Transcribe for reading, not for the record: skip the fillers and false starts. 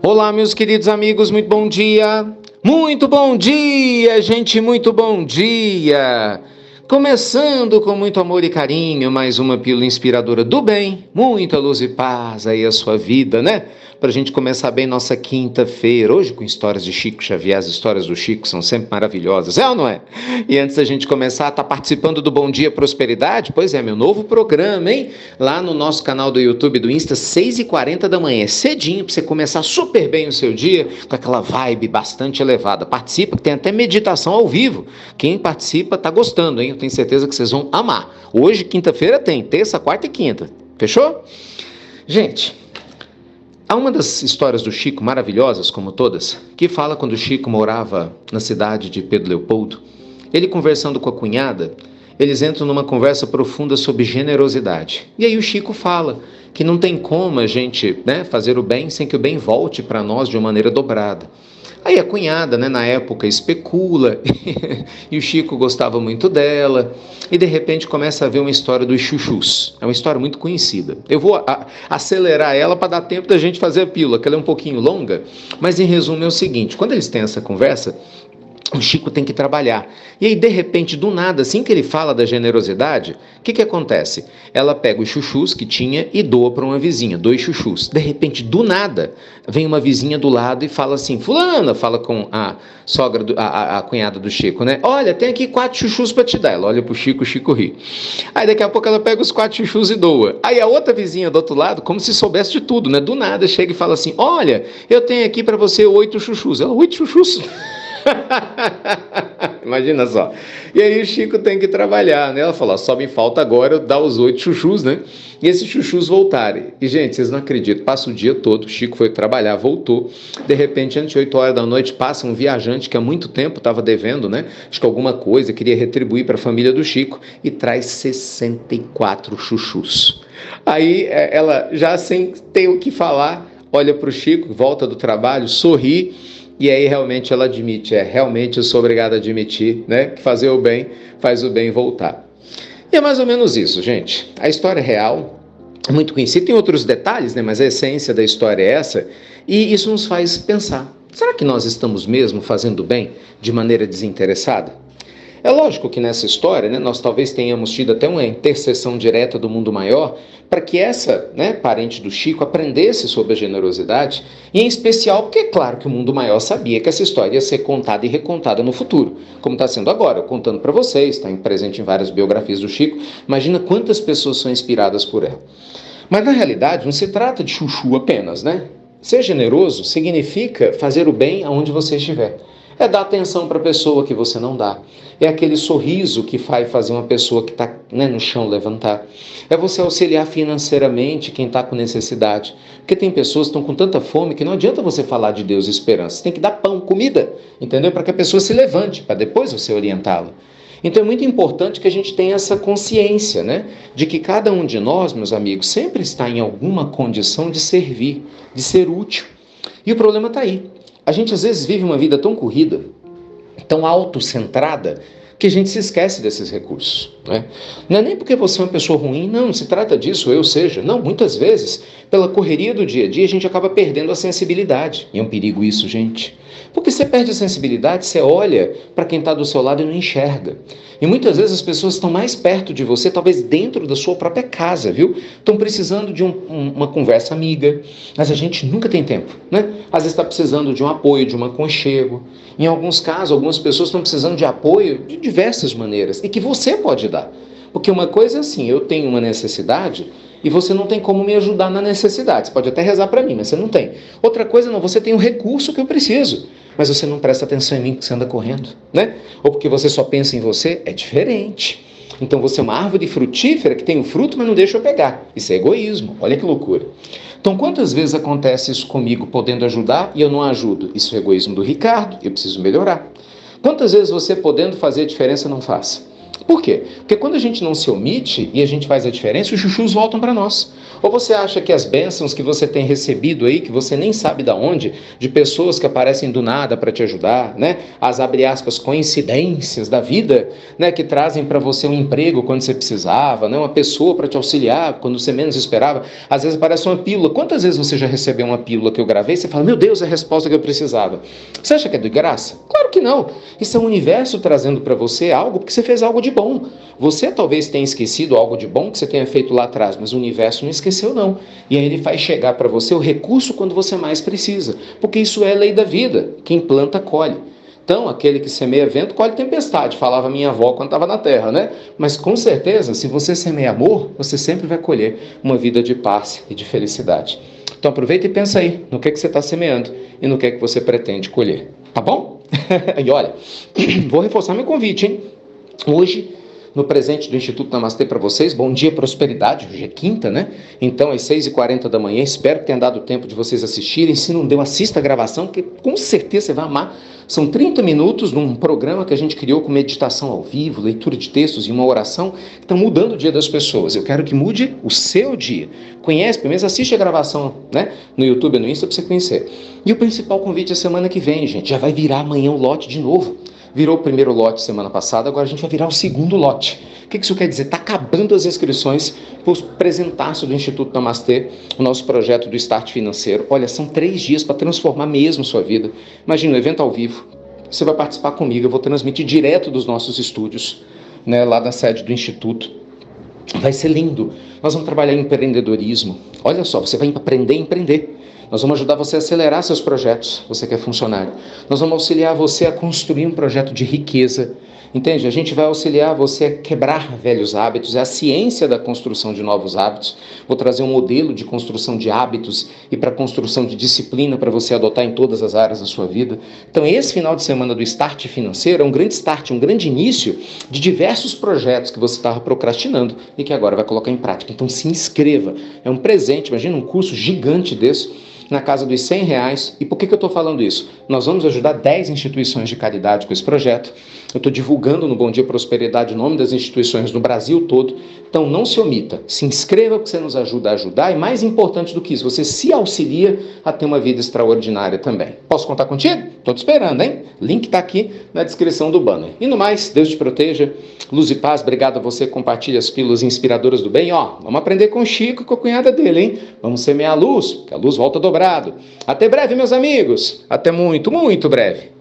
Olá, meus queridos amigos, muito bom dia! Muito bom dia, gente, muito bom dia! Começando com muito amor e carinho, mais uma pílula inspiradora do bem, muita luz e paz aí a sua vida, né? Pra gente começar bem nossa quinta-feira, hoje com histórias de Chico Xavier, as histórias do Chico são sempre maravilhosas, é ou não é? E antes da gente começar, tá participando do Bom Dia Prosperidade? Pois é, meu novo programa, hein? Lá no nosso canal do YouTube, do Insta, 6h40 da manhã, cedinho, pra você começar super bem o seu dia, com aquela vibe bastante elevada. Participa, que tem até meditação ao vivo. Quem participa tá gostando, hein? Eu tenho certeza que vocês vão amar. Hoje, quinta-feira, tem terça, quarta e quinta. Fechou? Gente, há uma das histórias do Chico, maravilhosas como todas, que fala quando o Chico morava na cidade de Pedro Leopoldo. Ele conversando com a cunhada, eles entram numa conversa profunda sobre generosidade. E aí o Chico fala que não tem como a gente, fazer o bem sem que o bem volte para nós de uma maneira dobrada. Aí a cunhada, na época, especula, e o Chico gostava muito dela, e de repente começa a ver uma história dos chuchus. É uma história muito conhecida. Eu vou acelerar ela para dar tempo da gente fazer a pílula, que ela é um pouquinho longa, mas em resumo é o seguinte: quando eles têm essa conversa, o Chico tem que trabalhar. E aí, de repente, do nada, assim que ele fala da generosidade, o que acontece? Ela pega os chuchus que tinha e doa para uma vizinha, 2 chuchus. De repente, do nada, vem uma vizinha do lado e fala assim: fulana, fala com a sogra, a cunhada do Chico, né? Olha, tem aqui 4 chuchus para te dar. Ela olha pro Chico, o Chico ri. Aí daqui a pouco ela pega os 4 chuchus e doa. Aí a outra vizinha do outro lado, como se soubesse de tudo, né? Do nada, chega e fala assim: olha, eu tenho aqui para você 8 chuchus. Ela, 8 chuchus? Imagina só. E aí o Chico tem que trabalhar, né? Ela falou: só me falta agora eu dar os 8 chuchus, né? E esses chuchus voltarem. E, gente, vocês não acreditam, passa o dia todo, o Chico foi trabalhar, voltou. De repente, antes de 8 horas da noite, passa um viajante que há muito tempo estava devendo, né? Acho que alguma coisa, queria retribuir para a família do Chico, e traz 64 chuchus. Aí ela, já sem ter o que falar, olha para o Chico, volta do trabalho, sorri. E aí realmente ela admite: realmente eu sou obrigado a admitir, né, que fazer o bem faz o bem voltar. E é mais ou menos isso, gente. A história é real, é muito conhecida, tem outros detalhes, né, mas a essência da história é essa, e isso nos faz pensar: será que nós estamos mesmo fazendo bem de maneira desinteressada? É lógico que nessa história, nós talvez tenhamos tido até uma intercessão direta do mundo maior para que essa, parente do Chico, aprendesse sobre a generosidade, e em especial porque é claro que o mundo maior sabia que essa história ia ser contada e recontada no futuro, como está sendo agora, eu contando para vocês, está presente em várias biografias do Chico. Imagina quantas pessoas são inspiradas por ela. Mas na realidade não se trata de chuchu apenas, né? Ser generoso significa fazer o bem aonde você estiver. É dar atenção para a pessoa que você não dá. É aquele sorriso que vai fazer uma pessoa que está no chão levantar. É você auxiliar financeiramente quem está com necessidade. Porque tem pessoas que estão com tanta fome que não adianta você falar de Deus e esperança. Você tem que dar pão, comida, entendeu? Para que a pessoa se levante, para depois você orientá-la. Então é muito importante que a gente tenha essa consciência, de que cada um de nós, meus amigos, sempre está em alguma condição de servir, de ser útil. E o problema está aí. A gente às vezes vive uma vida tão corrida, tão autocentrada, que a gente se esquece desses recursos. Não é nem porque você é uma pessoa ruim, não se trata disso, não, muitas vezes, pela correria do dia a dia, a gente acaba perdendo a sensibilidade. E é um perigo isso, gente. Porque você perde a sensibilidade, você olha para quem está do seu lado e não enxerga. E muitas vezes as pessoas estão mais perto de você, talvez dentro da sua própria casa, viu? Estão precisando de uma conversa amiga, mas a gente nunca tem tempo, Às vezes está precisando de um apoio, de um aconchego. Em alguns casos, algumas pessoas estão precisando de apoio de diversas maneiras, e que você pode dar. Porque uma coisa é assim: eu tenho uma necessidade e você não tem como me ajudar na necessidade. Você pode até rezar para mim, mas você não tem. Outra coisa, não, você tem um recurso que eu preciso, mas você não presta atenção em mim porque você anda correndo, Ou porque você só pensa em você, é diferente. Então você é uma árvore frutífera que tem o fruto, mas não deixa eu pegar. Isso é egoísmo, olha que loucura. Então quantas vezes acontece isso comigo, podendo ajudar e eu não ajudo? Isso é egoísmo do Ricardo, eu preciso melhorar. Quantas vezes você podendo fazer a diferença não faz? Por quê? Porque quando a gente não se omite e a gente faz a diferença, os chuchus voltam para nós. Ou você acha que as bênçãos que você tem recebido aí, que você nem sabe de onde, de pessoas que aparecem do nada para te ajudar, né? As, abre aspas, coincidências da vida, né? Que trazem para você um emprego quando você precisava, né? Uma pessoa para te auxiliar quando você menos esperava. Às vezes aparece uma pílula. Quantas vezes você já recebeu uma pílula que eu gravei e você fala, meu Deus, é a resposta que eu precisava. Você acha que é de graça? Claro que não. Isso é o universo trazendo para você algo porque você fez algo de bom. Você talvez tenha esquecido algo de bom que você tenha feito lá atrás, mas o universo não esqueceu não. E aí ele faz chegar para você o recurso quando você mais precisa, porque isso é lei da vida. Quem planta, colhe. Então, aquele que semeia vento, colhe tempestade, falava minha avó quando estava na terra, né? Mas com certeza, se você semeia amor, você sempre vai colher uma vida de paz e de felicidade. Então aproveita e pensa aí no que você está semeando e no que você pretende colher. Tá bom? E olha, vou reforçar meu convite, hein? Hoje, no presente do Instituto Namastê para vocês, bom dia, prosperidade, hoje é quinta, né? Então, às 6h40 da manhã, espero que tenha dado tempo de vocês assistirem. Se não deu, assista a gravação, que com certeza você vai amar. São 30 minutos num programa que a gente criou com meditação ao vivo, leitura de textos e uma oração que estão mudando o dia das pessoas. Eu quero que mude o seu dia. Conhece, pelo menos assiste a gravação, né? No YouTube e no Insta para você conhecer. E o principal convite é semana que vem, gente. Já vai virar amanhã o lote de novo. Virou o primeiro lote semana passada, agora a gente vai virar o segundo lote. O que isso quer dizer? Está acabando as inscrições para o presentaço do Instituto Namastê, o nosso projeto do Start Financeiro. Olha, são 3 dias para transformar mesmo sua vida. Imagina, um evento ao vivo, você vai participar comigo, eu vou transmitir direto dos nossos estúdios, né, lá da sede do Instituto. Vai ser lindo. Nós vamos trabalhar em empreendedorismo. Olha só, você vai aprender a empreender. Nós vamos ajudar você a acelerar seus projetos, você que é funcionário. Nós vamos auxiliar você a construir um projeto de riqueza. Entende? A gente vai auxiliar você a quebrar velhos hábitos, é a ciência da construção de novos hábitos. Vou trazer um modelo de construção de hábitos e para construção de disciplina para você adotar em todas as áreas da sua vida. Então, esse final de semana do Start Financeiro é um grande start, um grande início de diversos projetos que você estava procrastinando e que agora vai colocar em prática. Então, se inscreva. É um presente, imagina um curso gigante desse, na casa dos R$100. E por que eu estou falando isso? Nós vamos ajudar 10 instituições de caridade com esse projeto. Eu estou divulgando no Bom Dia Prosperidade o nome das instituições no Brasil todo. Então não se omita, se inscreva porque você nos ajuda a ajudar e mais importante do que isso, você se auxilia a ter uma vida extraordinária também. Posso contar contigo? Estou te esperando, hein? Link está aqui na descrição do banner. E no mais, Deus te proteja, luz e paz, obrigado a você que compartilha as pílulas inspiradoras do bem. Ó, vamos aprender com o Chico e com a cunhada dele, hein? Vamos semear a luz, que a luz volta dobrado. Até breve, meus amigos. Até muito, muito breve.